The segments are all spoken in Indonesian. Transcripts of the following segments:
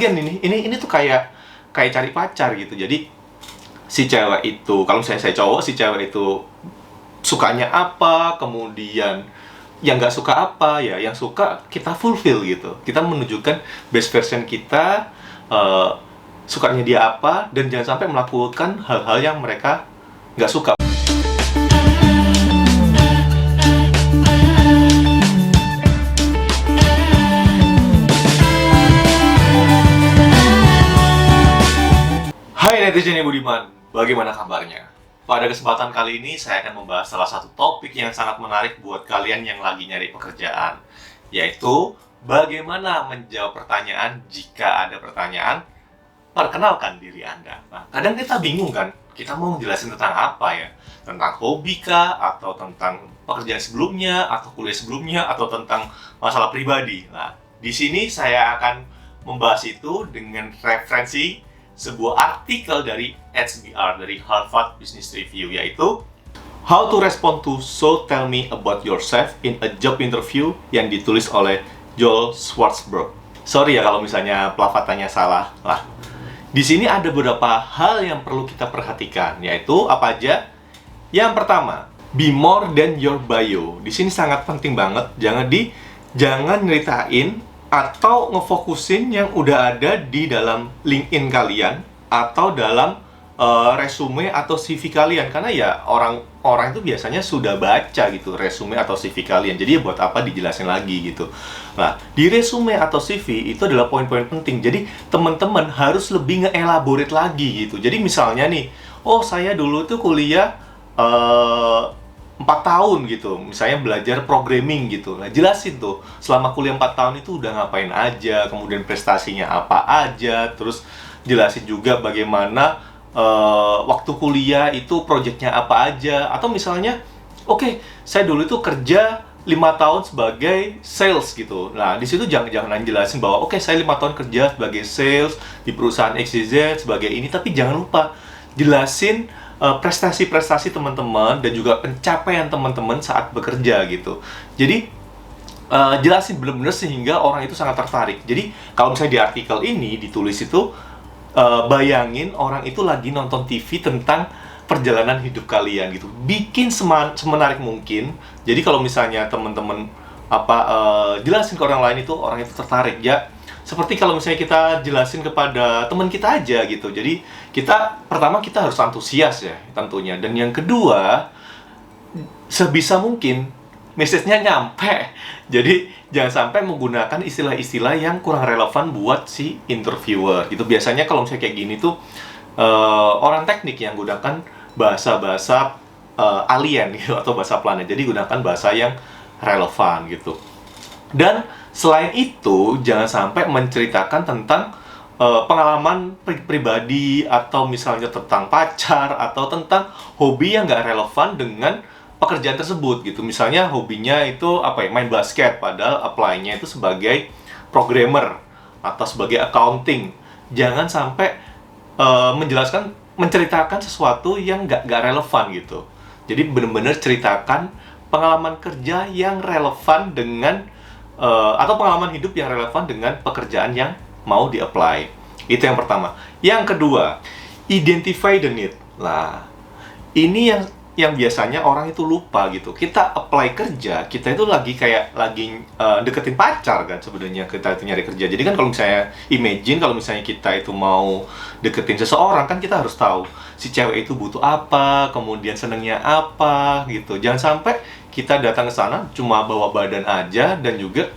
again ini tuh kayak cari pacar gitu. Jadi si cewek itu, kalau misalnya saya cowok, si cewek itu sukanya apa, kemudian yang nggak suka apa, ya yang suka kita fulfill gitu. Kita menunjukkan best version kita, sukanya dia apa, dan jangan sampai melakukan hal-hal yang mereka nggak suka. Hai netizen yang budiman, bagaimana kabarnya? Pada kesempatan kali ini saya akan membahas salah satu topik yang sangat menarik buat kalian yang lagi nyari pekerjaan, yaitu bagaimana menjawab pertanyaan jika ada pertanyaan. Perkenalkan diri Anda. Nah, kadang kita bingung kan, kita mau jelasin tentang apa ya? Tentang hobi kah? Atau tentang pekerjaan sebelumnya? Atau kuliah sebelumnya? Atau tentang masalah pribadi? Nah, di sini saya akan membahas itu dengan referensi sebuah artikel dari HBR, dari Harvard Business Review, yaitu How to Respond to So Tell Me About Yourself in a Job Interview, yang ditulis oleh Joel Schwartzberg. Sorry ya kalau misalnya pelafatannya salah. Lah, di sini ada beberapa hal yang perlu kita perhatikan, yaitu apa aja? Yang pertama, be more than your bio. Di sini sangat penting banget, jangan nyeritain atau ngefokusin yang udah ada di dalam LinkedIn kalian atau dalam resume atau CV kalian, karena ya orang itu biasanya sudah baca gitu resume atau CV kalian, jadi buat apa dijelasin lagi gitu. Nah, di resume atau CV itu adalah poin-poin penting, jadi teman-teman harus lebih nge-elaborate lagi gitu. Jadi misalnya nih, oh saya dulu tuh kuliah 4 tahun gitu, misalnya belajar programming gitu. Nah, jelasin tuh selama kuliah 4 tahun itu udah ngapain aja, kemudian prestasinya apa aja, terus jelasin juga bagaimana waktu kuliah itu projectnya apa aja. Atau misalnya, oke, saya dulu itu kerja 5 tahun sebagai sales gitu. Nah, di situ jangan jelasin bahwa oke, saya 5 tahun kerja sebagai sales di perusahaan XYZ sebagai ini, tapi jangan lupa jelasin prestasi-prestasi teman-teman dan juga pencapaian teman-teman saat bekerja gitu. Jadi jelasin benar-benar sehingga orang itu sangat tertarik. Jadi kalau misalnya di artikel ini ditulis itu, bayangin orang itu lagi nonton TV tentang perjalanan hidup kalian gitu. Bikin semenarik mungkin. Jadi kalau misalnya teman-teman jelasin ke orang lain, itu orang itu tertarik ya. Seperti kalau misalnya kita jelasin kepada teman kita aja gitu. Jadi pertama kita harus antusias ya tentunya. Dan yang kedua, sebisa mungkin message-nya nyampe. Jadi jangan sampai menggunakan istilah-istilah yang kurang relevan buat si interviewer gitu. Biasanya kalau misalnya kayak gini tuh orang teknik yang gunakan bahasa-bahasa alien gitu, atau bahasa planet. Jadi gunakan bahasa yang relevan gitu. Dan selain itu, jangan sampai menceritakan tentang pengalaman pribadi, atau misalnya tentang pacar, atau tentang hobi yang nggak relevan dengan pekerjaan tersebut gitu. Misalnya hobinya itu main basket, padahal apply-nya itu sebagai programmer atau sebagai accounting. Jangan sampai menceritakan sesuatu yang nggak relevan gitu. Jadi benar-benar ceritakan pengalaman kerja yang relevan dengan atau pengalaman hidup yang relevan dengan pekerjaan yang mau di-apply. Itu yang pertama. Yang kedua, identify the need. Nah, ini yang biasanya orang itu lupa gitu. Kita apply kerja, kita itu lagi deketin pacar kan sebenarnya, kita itu nyari kerja. Jadi kan kalau misalnya imagine kalau misalnya kita itu mau deketin seseorang, kan kita harus tahu si cewek itu butuh apa, kemudian senengnya apa gitu. Jangan sampai kita datang ke sana cuma bawa badan aja dan juga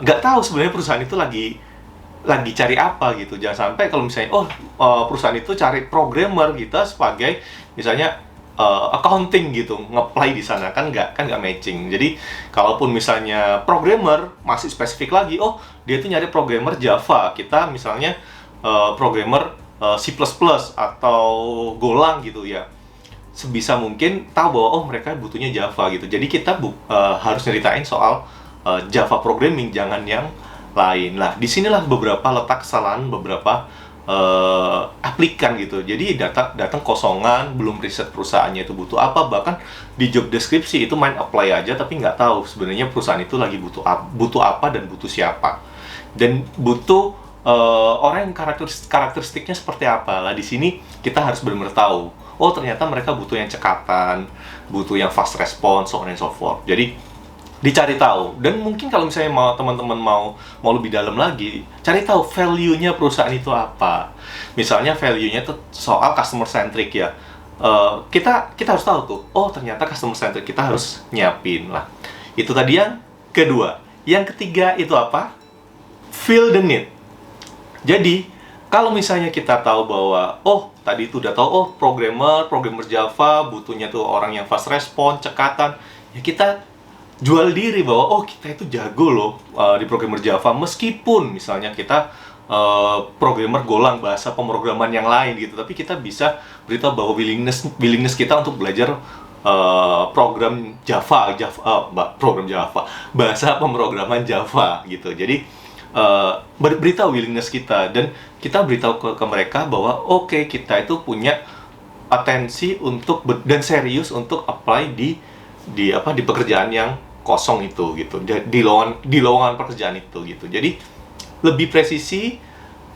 nggak tahu sebenarnya perusahaan itu lagi cari apa gitu. Jangan sampai kalau misalnya perusahaan itu cari programmer kita sebagai misalnya accounting gitu, nge-apply di sana, kan nggak matching. Jadi kalaupun misalnya programmer masih spesifik lagi, dia itu nyari programmer Java, kita misalnya programmer C++ atau Golang gitu ya, sebisa mungkin tahu bahwa mereka butuhnya Java gitu. Jadi kita harus nyeritain soal Java programming, jangan yang lain. Nah, disinilah beberapa letak kesalahan beberapa aplikan gitu. Jadi datang kosongan, belum riset perusahaannya itu butuh apa, bahkan di job deskripsi itu main apply aja tapi nggak tahu sebenarnya perusahaan itu lagi butuh apa dan butuh siapa, dan butuh orang yang karakteristiknya seperti apa. Lah di sini kita harus benar-benar tahu. Oh ternyata mereka butuh yang cekatan, butuh yang fast response, so on and so forth. Jadi dicari tahu. Dan mungkin kalau misalnya mau teman-teman mau lebih dalam lagi, cari tahu value-nya perusahaan itu apa. Misalnya value-nya itu soal customer centric ya. Kita harus tahu tuh. Oh ternyata customer centric kita harus nyiapin lah. Itu tadi yang kedua. Yang ketiga itu apa? Feel the need. Jadi, kalau misalnya kita tahu bahwa, oh, tadi itu udah tahu, oh, programmer Java, butuhnya tuh orang yang fast respon, cekatan, ya kita jual diri bahwa, oh, kita itu jago loh di programmer Java, meskipun misalnya kita programmer Golang, bahasa pemrograman yang lain gitu, tapi kita bisa beritahu bahwa willingness kita untuk belajar program Java, bahasa pemrograman Java gitu. Jadi beritahu willingness kita, dan kita beritahu ke mereka bahwa oke, kita itu punya atensi untuk dan serius untuk apply di pekerjaan yang kosong itu gitu, di lowongan pekerjaan itu gitu. Jadi lebih presisi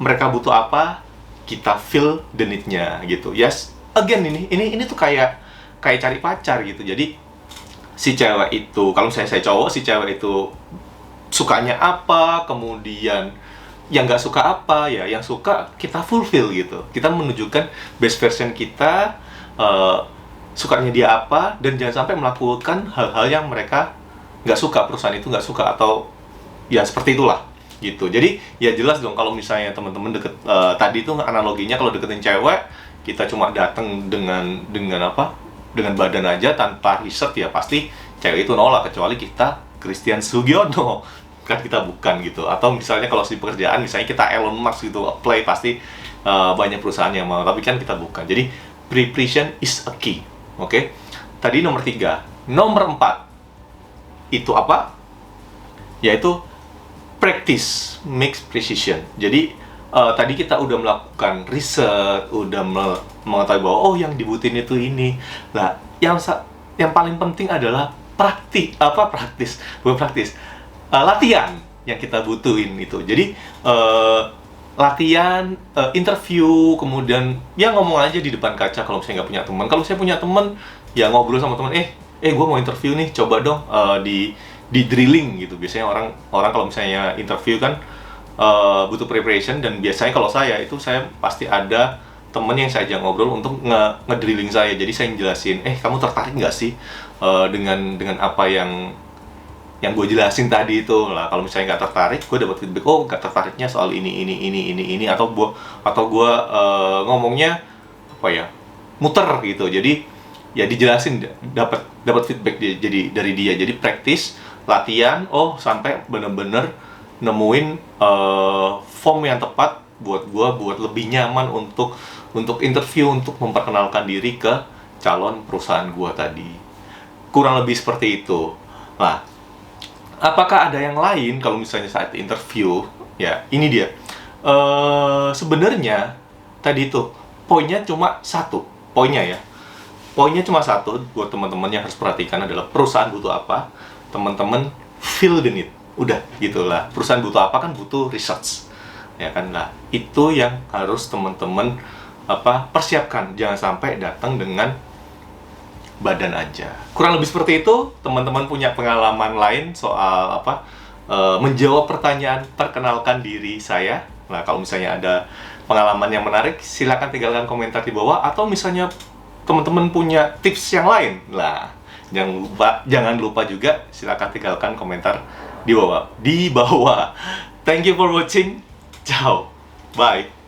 mereka butuh apa, kita feel the need-nya gitu. Yes, again ini tuh kayak cari pacar gitu. Jadi si cewek itu, kalau misalnya saya cowok, si cewek itu sukanya apa, kemudian yang nggak suka apa, ya yang suka kita fulfill gitu. Kita menunjukkan best version kita, sukanya dia apa, dan jangan sampai melakukan hal-hal yang mereka nggak suka, perusahaan itu nggak suka, atau ya seperti itulah gitu. Jadi ya jelas dong kalau misalnya teman-teman deket, tadi itu analoginya kalau deketin cewek, kita cuma datang dengan badan aja tanpa riset, ya pasti cewek itu nolak, kecuali kita Christian Sugiono, kan kita bukan gitu. Atau misalnya kalau di pekerjaan, misalnya kita Elon Musk gitu, apply, pasti banyak perusahaan yang mau, tapi kan kita bukan. Jadi preparation is a key. Oke? Tadi nomor 3. Nomor 4 itu apa? Yaitu practice makes precision. Jadi tadi kita udah melakukan riset, udah mengetahui bahwa oh yang dibutuhin itu ini. Nah, yang paling penting adalah latihan yang kita butuhin itu. Jadi latihan, interview, kemudian ya ngomong aja di depan kaca kalau misalnya nggak punya teman. Kalau saya punya teman, ya ngobrol sama teman, gue mau interview nih, coba dong di drilling gitu. Biasanya orang kalau misalnya interview kan butuh preparation, dan biasanya kalau saya pasti ada temen yang saya ajak ngobrol untuk ngedrilling saya. Jadi saya jelasin, kamu tertarik nggak sih dengan apa yang gue jelasin tadi itu lah. Kalau misalnya nggak tertarik, gue dapat feedback, oh nggak tertariknya soal ini, atau gue ngomongnya apa ya, muter gitu. Jadi ya dijelasin, dapat feedback dari dia. Jadi practice, latihan, sampai bener-bener nemuin form yang tepat buat gue, buat lebih nyaman untuk interview, untuk memperkenalkan diri ke calon perusahaan gue tadi. Kurang lebih seperti itu. Nah, apakah ada yang lain kalau misalnya saat interview? Ya, ini dia. Sebenarnya tadi itu poinnya cuma satu. Poinnya cuma satu buat teman-teman yang harus perhatikan adalah perusahaan butuh apa, teman-teman feel the need. Udah, gitulah. Perusahaan butuh apa kan butuh research. Ya kan lah. Itu yang harus teman-teman persiapkan. Jangan sampai datang dengan badan aja. Kurang lebih seperti itu. Teman-teman punya pengalaman lain soal menjawab pertanyaan perkenalkan diri saya. Nah, kalau misalnya ada pengalaman yang menarik, silakan tinggalkan komentar di bawah, atau misalnya teman-teman punya tips yang lain. Nah, jangan lupa juga silakan tinggalkan komentar di bawah. Thank you for watching. Ciao. Bye.